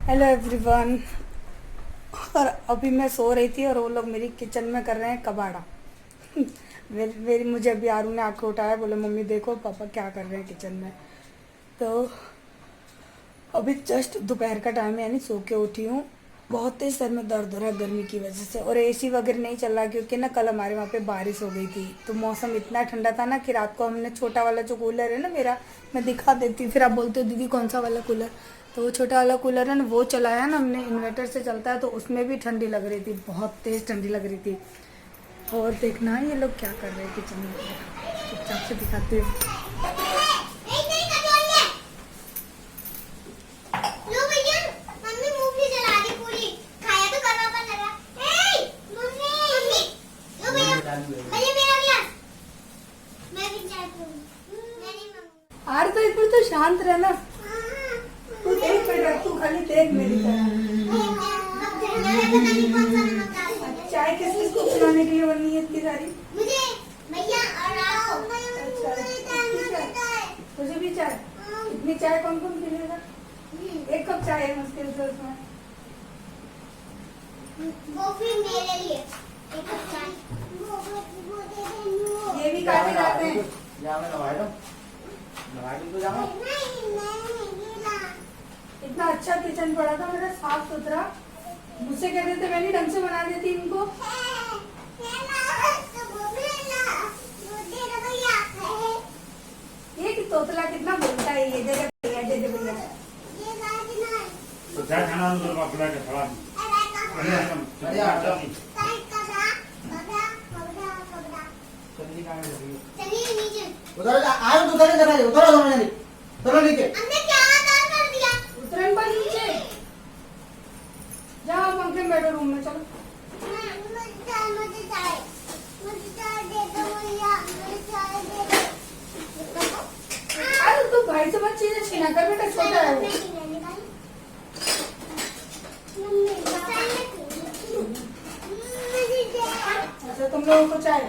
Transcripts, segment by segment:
Hello everyone. और अभी मैं सो रही थी और वो लोग मेरी किचन में कर रहे हैं कबाड़ा। मेरी मुझे अभी आरू ने आंखें उठाया, बोले मम्मी देखो पापा क्या कर रहे हैं किचन में। तो अभी जस्ट दोपहर का टाइम है, यानी सो के उठी हूँ। बहुत तेज सर में दर्द हो रहा है गर्मी की वजह से, और एसी वगैरह नहीं चल रहा क्योंकि ना कल हमारे वहाँ पे बारिश हो गई थी। तो मौसम इतना ठंडा था ना कि रात को हमने छोटा वाला जो कूलर है ना मेरा, मैं दिखा देती हूँ, फिर आप बोलते हो दीदी कौन सा वाला कूलर। तो वो छोटा वाला कूलर है ना, वो चलाया ना हमने, इन्वर्टर से चलता है, तो उसमें भी ठंडी लग रही थी, बहुत तेज़ ठंडी लग रही थी। और देखना ये लोग क्या कर रहे हैं किचन में, चुपचाप से दिखाते हैं। आर तो एक बार तो शांत रहना, तू देख बेटा, तू खाली देख मेरी तरह। चाय किस किस को पिलाने के लिए बनी है इतनी सारी? मुझे भैया और आपको। मुझे भी चाय। इतनी चाय कौन कौन पीलेगा? एक कप चाय है मुश्किल से उसमें। वो फिर मेरे लिए एक कप चाय। ये भी काफी लाते हैं। इतना अच्छा किचन पड़ा था मेरा, साफ सुथरा। मुझसे कह रहे थे मैं नहीं ढंग से बना देती इनको। ये कि तोतला कितना बोलता है, ये दे दे भैया, दे दे भैया। तो क्या खाना उधर बापला के थोड़ा उधर आयो उधर जरा उधर जाओ नहीं चलो नीचे हमने क्या दाल कर दिया। उतरन पर नीचे जाओ, पंखे में बैठो रूम में। चलो मुझे चाय दे दो भैया, मुझे चाय दे दो। अरे तू भाई से मत चीजें छीना कर बेटा, छोटा है वो। अच्छा तुम लोगों को चाय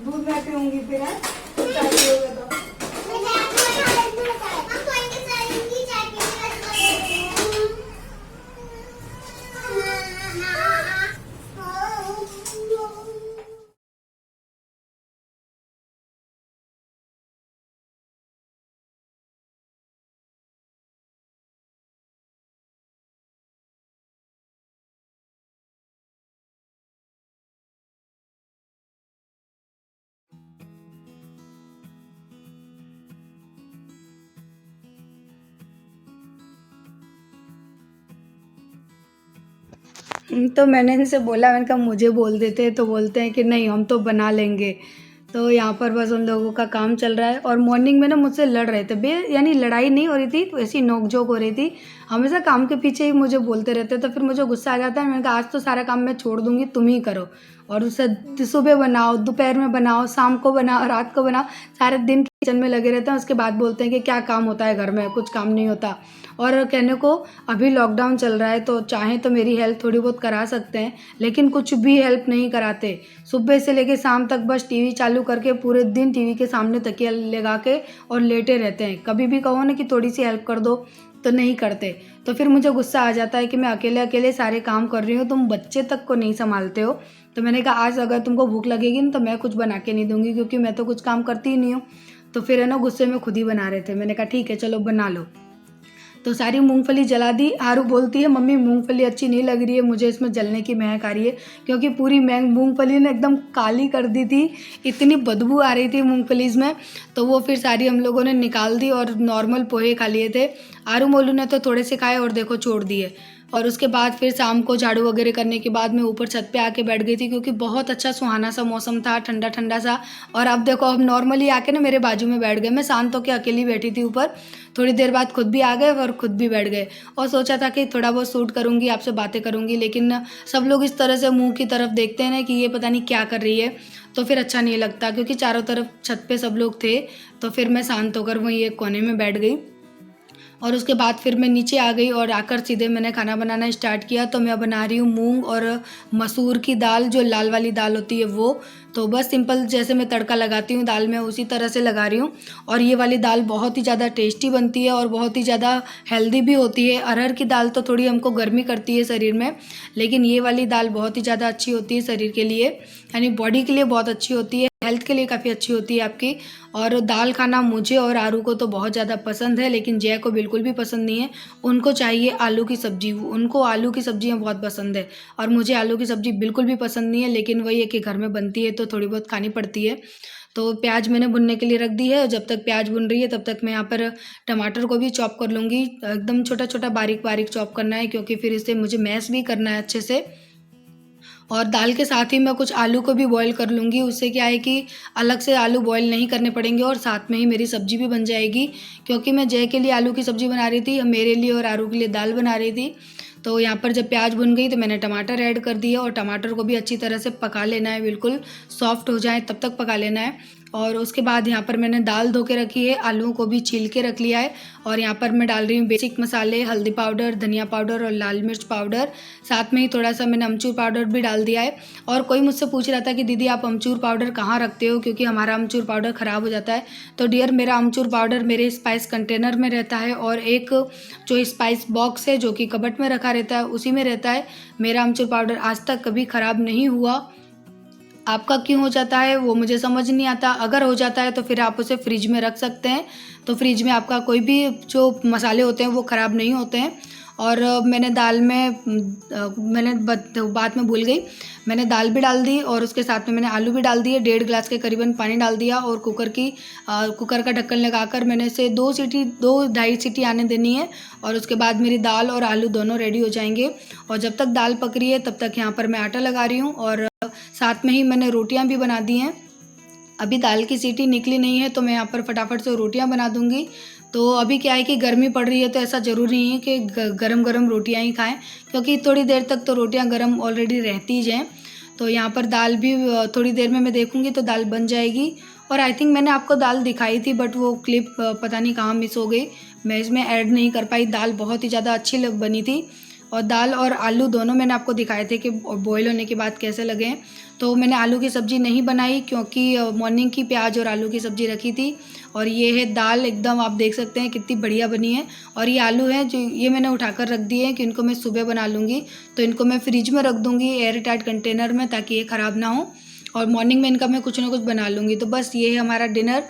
दूध में पीऊंगी फिर है, चाय पियोगे तो। तो मैंने इनसे बोला, मैंने कहा मुझे बोल देते, तो बोलते हैं कि नहीं हम तो बना लेंगे। तो यहाँ पर बस उन लोगों का काम चल रहा है। और मॉर्निंग में ना मुझसे लड़ रहे थे, यानी लड़ाई नहीं हो रही थी, तो ऐसी नोक-झोंक हो रही थी। हमेशा काम के पीछे ही मुझे बोलते रहते, तो फिर मुझे गुस्सा आ जाता है। मैंने कहा आज तो सारा काम मैं छोड़ दूँगी, तुम ही करो। और उसे सुबह बनाओ, दोपहर में बनाओ, शाम को बनाओ, रात को बनाओ, सारे दिन किचन में लगे रहते हैं। उसके बाद बोलते हैं कि क्या काम होता है घर में, कुछ काम नहीं होता। और कहने को अभी लॉकडाउन चल रहा है, तो चाहें तो मेरी हेल्प थोड़ी बहुत करा सकते हैं, लेकिन कुछ भी हेल्प नहीं कराते। सुबह से लेके शाम तक बस टीवी चालू करके पूरे दिन टीवी के सामने तकिया लगा के और लेटे रहते हैं। कभी भी कहो ना कि थोड़ी सी हेल्प कर दो तो नहीं करते। तो फिर मुझे गुस्सा आ जाता है कि मैं अकेले अकेले सारे काम कर रही हूँ, तुम बच्चे तक को नहीं संभालते हो। तो मैंने कहा आज अगर तुमको भूख लगेगी ना तो मैं कुछ बना के नहीं दूँगी, क्योंकि मैं तो कुछ काम करती ही नहीं हूँ। तो फिर है ना गुस्से में खुद ही बना रहे थे। मैंने कहा ठीक है चलो बना लो। तो सारी मूंगफली जला दी। आरू बोलती है मम्मी मूंगफली अच्छी नहीं लग रही है, मुझे इसमें जलने की महक आ रही है, क्योंकि पूरी मूंगफली ने एकदम काली कर दी थी, इतनी बदबू आ रही थी मूंगफलीज में। तो वो फिर सारी हम लोगों ने निकाल दी और नॉर्मल पोहे खा लिए थे। आरू मोलू ने तो थोड़े से खाए और देखो छोड़ दिए। और उसके बाद फिर शाम को झाड़ू वगैरह करने के बाद मैं ऊपर छत पे आके बैठ गई थी, क्योंकि बहुत अच्छा सुहाना सा मौसम था, ठंडा ठंडा सा। और अब देखो अब नॉर्मली आके ना मेरे बाजू में बैठ गए। मैं शांत होकर अकेली बैठी थी ऊपर, थोड़ी देर बाद खुद भी आ गए और खुद भी बैठ गए। और सोचा था कि थोड़ा बहुत शूट करूँगी, आपसे बातें करूँगी, लेकिन सब लोग इस तरह से मुँह की तरफ देखते हैं ना कि ये पता नहीं क्या कर रही है, तो फिर अच्छा नहीं लगता। क्योंकि चारों तरफ छत पे सब लोग थे, तो फिर मैं शांत होकर वहीं एक कोने में बैठ गई। और उसके बाद फिर मैं नीचे आ गई और आकर सीधे मैंने खाना बनाना स्टार्ट किया। तो मैं बना रही हूँ मूंग और मसूर की दाल, जो लाल वाली दाल होती है वो। तो बस सिंपल जैसे मैं तड़का लगाती हूँ दाल में उसी तरह से लगा रही हूँ। और ये वाली दाल बहुत ही ज़्यादा टेस्टी बनती है और बहुत ही ज़्यादा हेल्दी भी होती है। अरहर की दाल तो थोड़ी हमको गर्मी करती है शरीर में, लेकिन ये वाली दाल बहुत ही ज़्यादा अच्छी होती है शरीर के लिए, यानी बॉडी के लिए बहुत अच्छी होती है, हेल्थ के लिए काफ़ी अच्छी होती है आपकी। और दाल खाना मुझे और आरू को तो बहुत ज़्यादा पसंद है, लेकिन जय को बिल्कुल भी पसंद नहीं है। उनको चाहिए आलू की सब्ज़ी, उनको आलू की सब्ज़ियाँ बहुत पसंद है और मुझे आलू की सब्ज़ी बिल्कुल भी पसंद नहीं है, लेकिन वही है कि घर में बनती है तो थोड़ी बहुत खानी पड़ती है। तो प्याज मैंने भुनने के लिए रख दी है और जब तक प्याज भुन रही है तब तक मैं यहाँ पर टमाटर को भी चॉप कर लूँगी। एकदम छोटा छोटा बारीक बारीक चॉप करना है, क्योंकि फिर इसे मुझे मैश भी करना है अच्छे से। और दाल के साथ ही मैं कुछ आलू को भी बॉईल कर लूँगी, उससे क्या है कि अलग से आलू बॉईल नहीं करने पड़ेंगे और साथ में ही मेरी सब्ज़ी भी बन जाएगी। क्योंकि मैं जय के लिए आलू की सब्ज़ी बना रही थी, मेरे लिए और आरू के लिए दाल बना रही थी। तो यहाँ पर जब प्याज भुन गई तो मैंने टमाटर ऐड कर दिए और टमाटर को भी अच्छी तरह से पका लेना है, बिल्कुल सॉफ्ट हो जाए तब तक पका लेना है। और उसके बाद यहाँ पर मैंने दाल धो के रखी है, आलूओं को भी छील के रख लिया है और यहाँ पर मैं डाल रही हूँ बेसिक मसाले, हल्दी पाउडर, धनिया पाउडर और लाल मिर्च पाउडर। साथ में ही थोड़ा सा मैंने अमचूर पाउडर भी डाल दिया है। और कोई मुझसे पूछ रहा था कि दीदी आप अमचूर पाउडर कहाँ रखते हो, क्योंकि हमारा अमचूर पाउडर ख़राब हो जाता है। तो डियर, मेरा अमचूर पाउडर मेरे स्पाइस कंटेनर में रहता है और एक जो स्पाइस बॉक्स है जो कि कबर्ड में रखा रहता है उसी में रहता है। मेरा अमचूर पाउडर आज तक कभी ख़राब नहीं हुआ। आपका क्यों हो जाता है वो मुझे समझ नहीं आता। अगर हो जाता है तो फिर आप उसे फ्रिज में रख सकते हैं, तो फ्रिज में आपका कोई भी जो मसाले होते हैं वो ख़राब नहीं होते हैं। और मैंने दाल में मैंने बात में भूल गई, मैंने दाल भी डाल दी और उसके साथ में मैंने आलू भी डाल दिए। 1.5 गिलास के करीबन पानी डाल दिया और कुकर का ढक्कन लगाकर मैंने इसे 2-2.5 सीटी आने देनी है। और उसके बाद मेरी दाल और आलू दोनों रेडी हो जाएंगे। और जब तक दाल पक रही है तब तक यहाँ पर मैं आटा लगा रही हूँ और साथ में ही मैंने रोटियां भी बना दी हैं। अभी दाल की सीटी निकली नहीं है तो मैं यहाँ पर फटाफट से रोटियां बना दूंगी। तो अभी क्या है कि गर्मी पड़ रही है तो ऐसा ज़रूरी नहीं है कि गरम गरम रोटियां ही खाएं, क्योंकि थोड़ी देर तक तो रोटियां गरम ऑलरेडी रहती ही हैं। तो यहाँ पर दाल भी थोड़ी देर में मैं देखूंगी तो दाल बन जाएगी। और आई थिंक मैंने आपको दाल दिखाई थी बट वो क्लिप पता नहीं कहाँ मिस हो गई, मैं इसमें ऐड नहीं कर पाई। दाल बहुत ही ज़्यादा अच्छी बनी थी और दाल और आलू दोनों मैंने आपको दिखाए थे कि बॉईल होने के बाद कैसे लगे हैं। तो मैंने आलू की सब्ज़ी नहीं बनाई क्योंकि मॉर्निंग की प्याज और आलू की सब्ज़ी रखी थी। और ये है दाल, एकदम आप देख सकते हैं कितनी बढ़िया बनी है। और ये आलू हैं जो ये मैंने उठाकर रख दिए हैं कि इनको मैं सुबह बना लूँगी, तो इनको मैं फ्रिज में रख दूँगी एयर टाइट कंटेनर में ताकि ये ख़राब ना हो। और मॉर्निंग में इनका मैं कुछ ना कुछ बना लूँगी। तो बस ये है हमारा डिनर,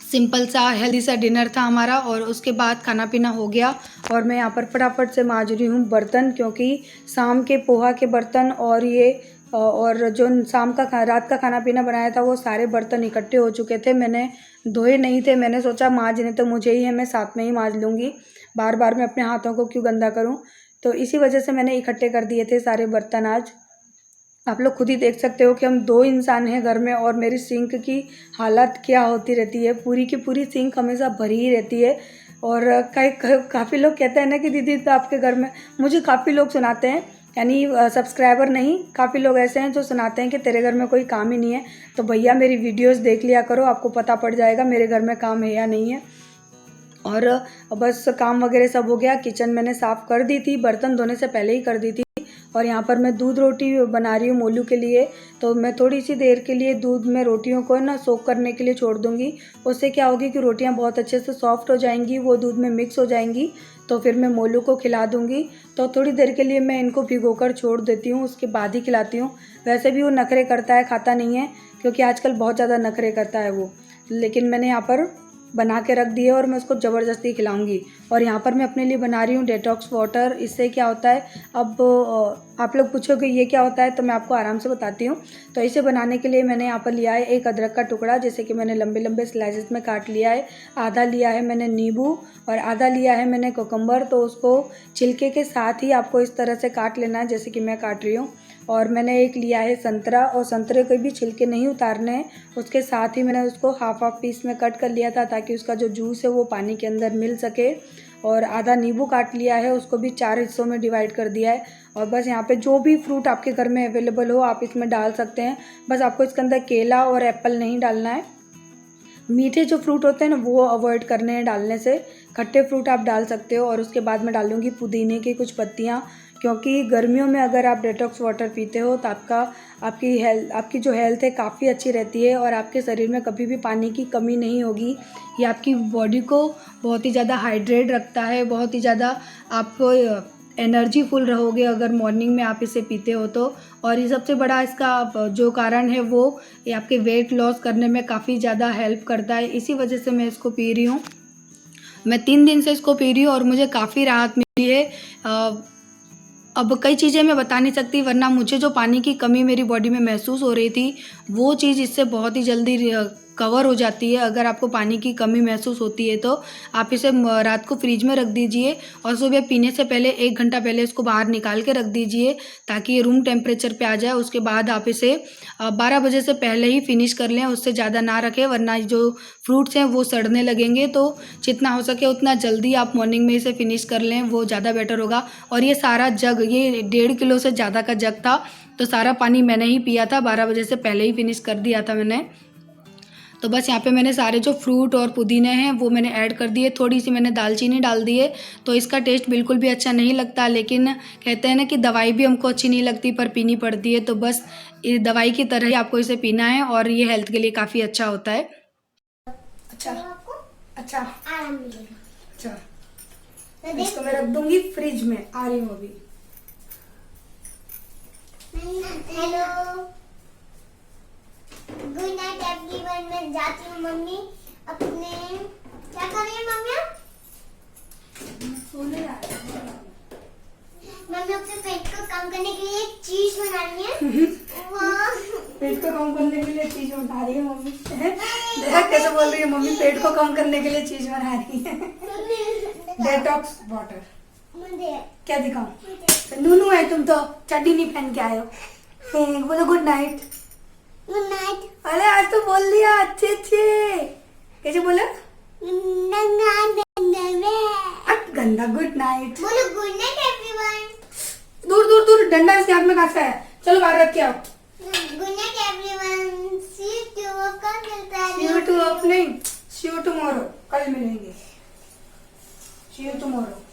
सिंपल सा हेल्दी सा डिनर था हमारा। और उसके बाद खाना पीना हो गया और मैं यहाँ पर फटाफट से मांज रही हूँ बर्तन, क्योंकि शाम के पोहा के बर्तन और ये और जो शाम का रात का खाना पीना बनाया था वो सारे बर्तन इकट्ठे हो चुके थे, मैंने धोए नहीं थे। मैंने सोचा मांजने तो मुझे ही है, मैं साथ में ही मांज लूँगी, बार बार मैं अपने हाथों को क्यों गंदा करूँ। तो इसी वजह से मैंने इकट्ठे कर दिए थे सारे बर्तन आज। आप लोग खुद ही देख सकते हो कि हम 2 इंसान हैं घर में और मेरी सिंक की हालत क्या होती रहती है। पूरी की पूरी सिंक हमेशा भरी ही रहती है। और काफ़ी लोग कहते हैं ना कि दीदी तो आपके घर में, मुझे काफ़ी लोग सुनाते हैं, यानी सब्सक्राइबर नहीं, काफ़ी लोग ऐसे हैं जो सुनाते हैं कि तेरे घर में कोई काम ही नहीं है। तो भैया मेरी वीडियोस देख लिया करो, आपको पता पड़ जाएगा मेरे घर में काम है या नहीं है। और बस काम वगैरह सब हो गया, किचन मैंने साफ़ कर दी थी, बर्तन धोने से पहले ही कर दी थी। और यहाँ पर मैं दूध रोटी बना रही हूँ मोलू के लिए। तो मैं थोड़ी सी देर के लिए दूध में रोटियों को ना सोक करने के लिए छोड़ दूँगी। उससे क्या होगी कि रोटियाँ बहुत अच्छे से सॉफ्ट हो जाएंगी, वो दूध में मिक्स हो जाएंगी, तो फिर मैं मोलू को खिला दूँगी। तो थोड़ी देर के लिए मैं इनको भिगोकर छोड़ देती हूँ, उसके बाद ही खिलाती हूँ। वैसे भी वो नखरे करता है, खाता नहीं है, क्योंकि आजकल बहुत ज़्यादा नखरे करता है वो। लेकिन मैंने यहाँ पर बना के रख दिए और मैं उसको ज़बरदस्ती खिलाऊंगी। और यहाँ पर मैं अपने लिए बना रही हूँ डेटॉक्स वाटर। इससे क्या होता है, अब आप लोग पूछोगे ये क्या होता है, तो मैं आपको आराम से बताती हूँ। तो इसे बनाने के लिए मैंने यहाँ पर लिया है एक अदरक का टुकड़ा, जैसे कि मैंने लंबे लंबे स्लाइसेस में काट लिया है। आधा लिया है मैंने नींबू और आधा लिया है मैंने कोकम्बर। तो उसको छिलके के साथ ही आपको इस तरह से काट लेना है जैसे कि मैं काट रही हूँ। और मैंने एक लिया है संतरा, और संतरे के भी छिलके नहीं उतारने हैं, उसके साथ ही मैंने उसको हाफ पीस में कट कर लिया था ताकि उसका जो जूस है वो पानी के अंदर मिल सके। और आधा नींबू काट लिया है, उसको भी 4 हिस्सों में डिवाइड कर दिया है। और बस यहाँ पे जो भी फ्रूट आपके घर में अवेलेबल हो आप इसमें डाल सकते हैं। बस आपको इसके अंदर केला और एप्पल नहीं डालना है। मीठे जो फ्रूट होते हैं ना वो अवॉइड करने हैं डालने से, खट्टे फ्रूट आप डाल सकते हो। और उसके बाद मैं डालूँगी पुदीने की कुछ पत्तियाँ, क्योंकि गर्मियों में अगर आप डेटॉक्स वाटर पीते हो तो आपकी जो हेल्थ है काफ़ी अच्छी रहती है और आपके शरीर में कभी भी पानी की कमी नहीं होगी। ये आपकी बॉडी को बहुत ही ज़्यादा हाइड्रेट रखता है, बहुत ही ज़्यादा आपको एनर्जी फुल रहोगे अगर मॉर्निंग में आप इसे पीते हो तो। और ये सबसे बड़ा इसका जो कारण है वो ये आपके वेट लॉस करने में काफ़ी ज़्यादा हेल्प करता है। इसी वजह से मैं इसको पी रही हूँ। मैं 3 दिन से इसको पी रही हूँ और मुझे काफ़ी राहत मिली है। अब कई चीज़ें मैं बता नहीं सकती, वरना मुझे जो पानी की कमी मेरी बॉडी में महसूस हो रही थी वो चीज़ इससे बहुत ही जल्दी कवर हो जाती है। अगर आपको पानी की कमी महसूस होती है तो आप इसे रात को फ्रिज में रख दीजिए और सुबह पीने से पहले 1 घंटा पहले इसको बाहर निकाल के रख दीजिए ताकि ये रूम टेम्परेचर पे आ जाए। उसके बाद आप इसे 12 बजे से पहले ही फिनिश कर लें, उससे ज़्यादा ना रखें, वरना जो फ्रूट्स हैं वो सड़ने लगेंगे। तो जितना हो सके उतना जल्दी आप मॉर्निंग में इसे फिनिश कर लें, वो ज़्यादा बेटर होगा। और ये सारा जग, ये 1.5 किलो से ज़्यादा का जग था, तो सारा पानी मैंने ही पिया था। 12 बजे से पहले ही फिनिश कर दिया था मैंने। तो बस यहाँ पे मैंने सारे जो फ्रूट और पुदीने हैं वो मैंने ऐड कर दिए। थोड़ी सी मैंने दालचीनी डाल दी है, तो इसका टेस्ट बिल्कुल भी अच्छा नहीं लगता। लेकिन कहते हैं ना कि दवाई भी हमको अच्छी नहीं लगती पर पीनी पड़ती है, तो बस ये दवाई की तरह ही आपको इसे पीना है और ये हेल्थ के लिए काफ़ी अच्छा होता है। अच्छा अच्छा आराम मिलेगा। अच्छा, इसको मैं रख दूंगी फ्रिज में। आ रही हूँ अभी। Hello, good night everyone. मैं जाती हूँ मम्मी अपने, क्या कर रही है मम्मी? मम्मी अपने पेट को कम करने के लिए एक चीज बना रही है। पेट को कम करने के लिए चीज बना रही है मम्मी। देखा कैसे बोल रही है मम्मी, पेट को कम करने के लिए चीज बना रही है। Detox water. क्या दिखाऊं? नूनू है तुम तो, चड्डी नहीं पहन के आए हो। बोलो गुड नाइट। Good night. अरे आज तो बोल दिया अच्छे अच्छे। कैसे बोला? गंदा गुड नाइट। बोलो गुड नाइट एवरीवन। दूर दूर दूर, डंडा इसके हाथ में कहाँ से है? चलो बाहर रख के आओ। Good night everyone. See you कल मिलता है। सी यू टू अप नहीं, सी यू टुमारो, कल मिलेंगे। सी यू टुमारो।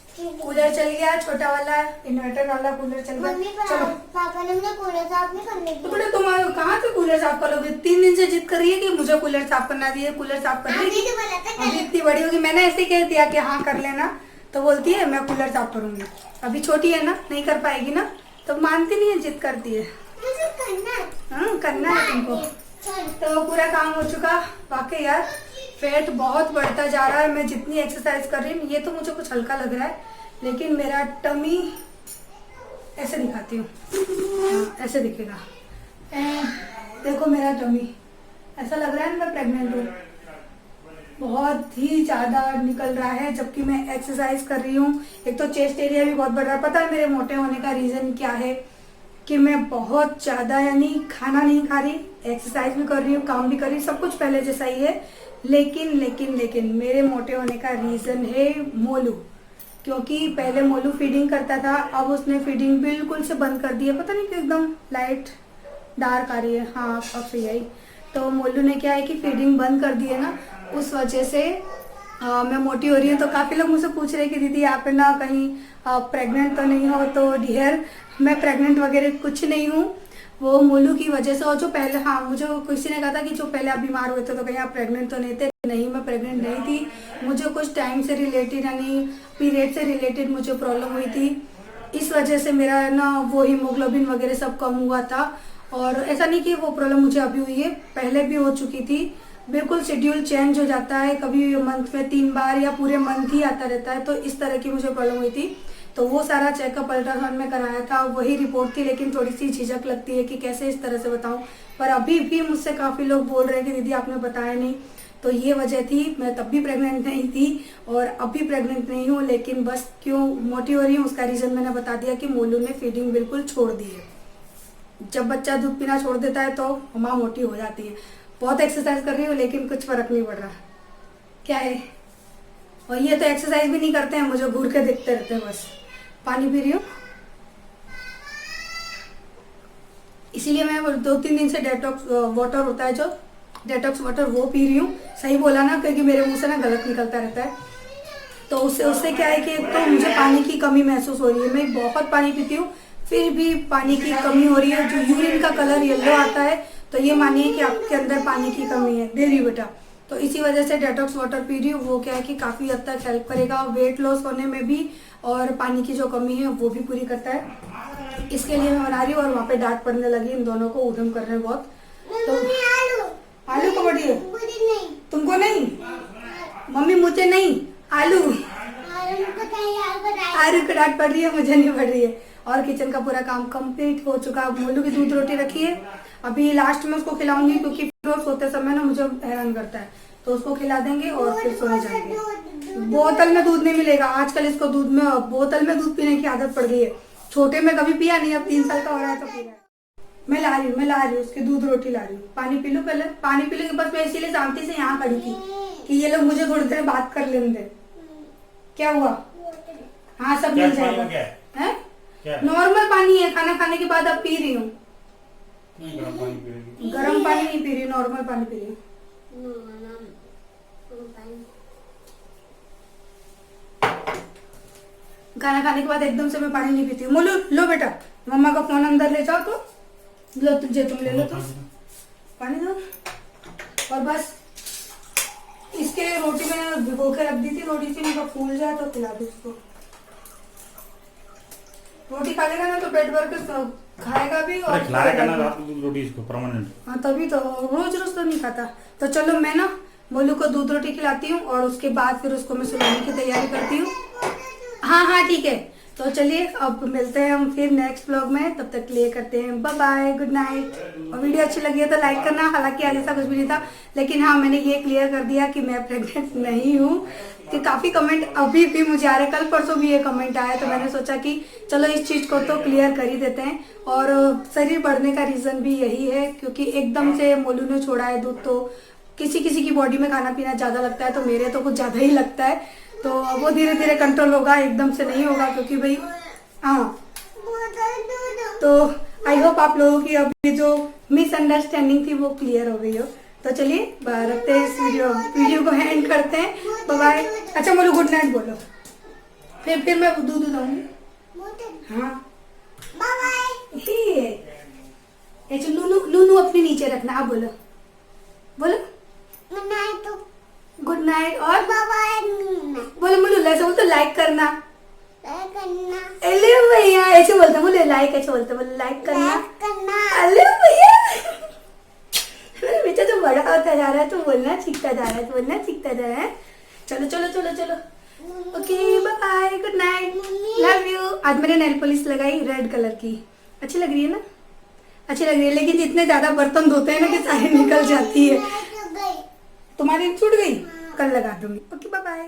कूलर चल गया, छोटा वाला इन्वर्टर वाला कूलर चल गया। मम्मी चलो पापा ने मुझे कूलर साफ नहीं करने तो दिया। बेटा तुम कहाँ से कूलर साफ करोगे? 3 दिन से जिद कर रही है कि मुझे कूलर साफ करना दिए, कूलर साफ करना अभी तो बोला था अभी इतनी बड़ी होगी, मैंने ऐसे कह दिया कि हाँ कर लेना, तो बोलती है मैं कूलर साफ करूंगी। अभी छोटी है ना, नहीं कर पाएगी ना, तो मानती नहीं है, जिद करती है। मुझे करना है। हाँ करना है तुमको। तो पूरा काम हो चुका। वाकई यार फैट बहुत बढ़ता जा रहा है। मैं जितनी एक्सरसाइज कर रही हूँ, ये तो मुझे कुछ हल्का लग रहा है, लेकिन मेरा टमी ऐसे दिखाती हूँ, ऐसे दिखेगा। देखो मेरा टमी ऐसा लग रहा है ना मैं प्रेग्नेंट हूँ। बहुत ही ज़्यादा निकल रहा है जबकि मैं एक्सरसाइज कर रही हूँ। एक तो चेस्ट एरिया भी बहुत बढ़ रहा है। पता है मेरे मोटे होने का रीज़न क्या है? कि मैं बहुत ज़्यादा यानी खाना नहीं खा रही, एक्सरसाइज भी कर रही हूँ, काम भी कर रही हूँ, सब कुछ पहले जैसा ही है। लेकिन मेरे मोटे होने का रीज़न है मोलू। क्योंकि पहले मोलू फीडिंग करता था, अब उसने फीडिंग बिल्कुल से बंद कर दी है। पता नहीं कि एकदम लाइट डार्क आ रही है। हाँ अब सही आई। तो मोलू ने क्या है कि फीडिंग बंद कर दी है ना, उस वजह से मैं मोटी हो रही हूँ। तो काफ़ी लोग मुझसे पूछ रहे हैं कि दीदी आप ना कहीं प्रेग्नेंट तो नहीं हो? तो डियर मैं प्रेग्नेंट वगैरह कुछ नहीं हूँ, वो मोलू की वजह से। और जो पहले, हाँ मुझे किसी ने कहा था कि जो पहले आप बीमार हुए थे तो कहीं आप प्रेग्नेंट तो नहीं थे? नहीं, मैं प्रेग्नेंट नहीं थी। मुझे कुछ टाइम से रिलेटेड यानी पीरियड से रिलेटेड मुझे प्रॉब्लम हुई थी, इस वजह से मेरा ना वो हीमोग्लोबिन वगैरह सब कम हुआ था। और ऐसा नहीं कि वो प्रॉब्लम मुझे अभी हुई है, पहले भी हो चुकी थी। बिल्कुल शेड्यूल चेंज हो जाता है, कभी मंथ में 3 बार या पूरे मंथ ही आता रहता है, तो इस तरह की मुझे प्रॉब्लम हुई थी। तो वो सारा चेकअप अल्ट्रासाउंड में कराया था, वही रिपोर्ट थी। लेकिन थोड़ी सी झिझक लगती है कि कैसे इस तरह से बताऊं। पर अभी भी मुझसे काफ़ी लोग बोल रहे हैं कि दीदी आपने बताया नहीं। तो ये वजह थी, मैं तब भी प्रेग्नेंट नहीं थी और अब भी प्रेग्नेंट नहीं हूँ। लेकिन बस क्यों मोटी हो रही हूँ उसका रीज़न मैंने बता दिया कि मोलू ने फीडिंग बिल्कुल छोड़ दी है। जब बच्चा दूध पीना छोड़ देता है तो माँ मोटी हो जाती है। बहुत एक्सरसाइज कर रही हूँ लेकिन कुछ फर्क नहीं पड़ रहा। क्या है? और ये तो एक्सरसाइज भी नहीं करते हैं, मुझे घूर के देखते रहते हैं। बस पानी पी रही हूँ, इसीलिए मैं 2-3 दिन से डेटॉक्स वाटर होता है जो डेटॉक्स वाटर वो पी रही हूँ। सही बोला ना, क्योंकि मेरे मुंह से ना गलत निकलता रहता है। तो उससे क्या है कि एक तो मुझे पानी की कमी महसूस हो रही है। मैं बहुत पानी पीती हूँ, फिर भी पानी की कमी हो रही है। जो यूरिन का कलर येलो आता है तो ये मानिए कि आपके अंदर पानी की कमी है। दे रही बेटा। तो इसी वजह से डेटॉक्स वाटर पी रही हूँ। वो क्या है कि काफ़ी हद तक हेल्प करेगा वेट लॉस होने में भी, और पानी की जो कमी है वो भी पूरी करता है। इसके लिए मैं बना रही हूँ। और वहाँ पे डांट पड़ने लगी, इन दोनों को उधम कर रहे हैं बहुत। तो आलू को बढ़ी है, तुमको नहीं, मम्मी मुझे नहीं, आलू आलू को डांट पड़ रही है, मुझे नहीं पड़ रही है। और किचन का पूरा काम कंप्लीट हो चुका। मोलू की दूध रोटी रखी है, अभी लास्ट में उसको खिलाऊंगी क्योंकि फिर सोते समय ना मुझे हैरान करता है। तो उसको खिला देंगे और फिर सोने जाएंगे। बोतल में दूध नहीं मिलेगा आजकल इसको, दूध में बोतल में दूध पीने की आदत पड़ गई है। छोटे में कभी पिया नहीं, अब 3 साल का हो रहा है तो पी रहा है। मैं ला रही हूँ उसकी दूध रोटी ला रही हूँ। पानी पी लो पहले, पानी पी लो। बस मैं इसीलिए शांति से यहाँ खड़ी थी कि ये लोग मुझे थोड़ी देर बात कर लेने दे। क्या हुआ? हाँ सब मिल जाएगा। है नॉर्मल पानी है, खाना खाने के बाद अब पी रही हूँ। गर्म पानी नहीं पी रही, नॉर्मल पानी पी रही हूँ। खाना खाने के बाद एकदम से मैं पानी नहीं पीती हूँ। मोलू लो बेटा, मम्मा का फोन अंदर ले जाओ। तो लो तुझे, तुम ले लो तो पानी दो। और बस इसके रोटी मैंने भिगो के रख दी थी, थोड़ी सी मैं फूल जाए तो खिला दो उसको। रोटी खा लेगा ना तो पेट भर के खाएगा भी और खिलाएगा ना रात को रोटी इसको परमानेंट। हाँ तभी तो, रोज रोज तो नहीं खाता। तो चलो मैं ना मोलू को दूध रोटी खिलाती हूँ और उसके बाद फिर उसको मैं सुलाने की तैयारी करती हूँ। हाँ ठीक है। तो चलिए अब मिलते हैं हम फिर नेक्स्ट व्लॉग में। तब तक के लिए करते हैं बाय बाय, गुड नाइट। और वीडियो अच्छी लगी है तो लाइक करना। हालांकि आज ऐसा कुछ भी नहीं था, लेकिन हाँ मैंने ये क्लियर कर दिया कि मैं प्रेग्नेंट नहीं हूँ। कि काफ़ी कमेंट अभी भी मुझे आ रहे, कल परसों भी ये कमेंट आया, तो मैंने सोचा कि चलो इस चीज़ को तो क्लियर कर ही देते हैं। और शरीर बढ़ने का रीज़न भी यही है क्योंकि एकदम से मोलू ने छोड़ा है दूध, तो किसी किसी की बॉडी में खाना पीना ज़्यादा लगता है, तो मेरे तो कुछ ज़्यादा ही लगता है। तो वो धीरे धीरे कंट्रोल होगा, एकदम से नहीं होगा क्योंकि भाई हाँ। तो आई होप आप लोगों की अभी जो मिसअंडरस्टैंडिंग थी वो क्लियर हो गई हो। तो चलिए रखते हैं इस वीडियो को एंड करते हैं। Bye bye. अच्छा मोलू गुड नाइट बोलो, फिर मैं दूध दूंगी। हाँ ये नूनू अपने नीचे रखना। आप बोलो गुड नाइट। और बोलो मोलू ऐसे बोलते लाइक करना। अरे भैया ऐसे बोलते, बोले लाइक ऐसे बोलते, बोले लाइक करना। अरे भैया मेरा बेटा तो बड़ा होता जा रहा है, तो बोलना सीखता जा रहा है, चलो चलो चलो चलो। Okay bye, good night, love you. आज मैंने नेल पॉलिश लगाई रेड कलर की, अच्छी लग रही है ना? अच्छी लग रही है, लेकिन जितने ज्यादा बर्तन धोते हैं ना कि सारी निकल जाती है। तुम्हारी छूट गई, कल लगा दूंगी। Okay bye bye.